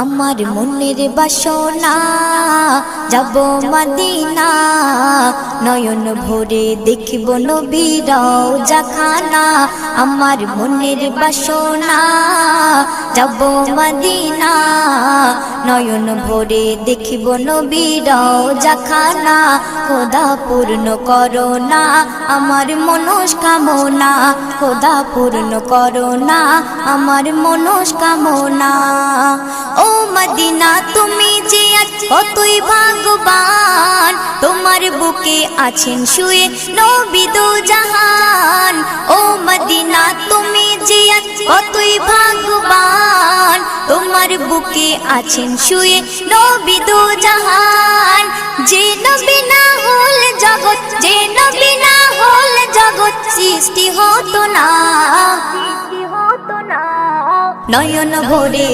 আমার মনের বাসনা যাব মদিনা, নয়ন ভরে দেখিব নবীর রওজাখানা। আমার মনের বাসনা যাব মদিনা, নয়ন ভরে দেখিব নবীর রওজাখানা। খোদা পূর্ণ করো না আমার মনস্কামনা, খোদা পূর্ণ করো না আমার মনস্কামনা। ও মদিনা তুমি যে কতই ভাগ্যবান, তোমার বুকে আছেন শুয়ে নবী দো জাহান। ও মদিনা তুমি যে কতই ভাগ্যবান, তোমার বুকে আছেন শুয়ে নবী দো জাহান। যে নবী না হল জগৎ, যে নবী না হল জগৎ সৃষ্টি হতো না। নয়ন ভরে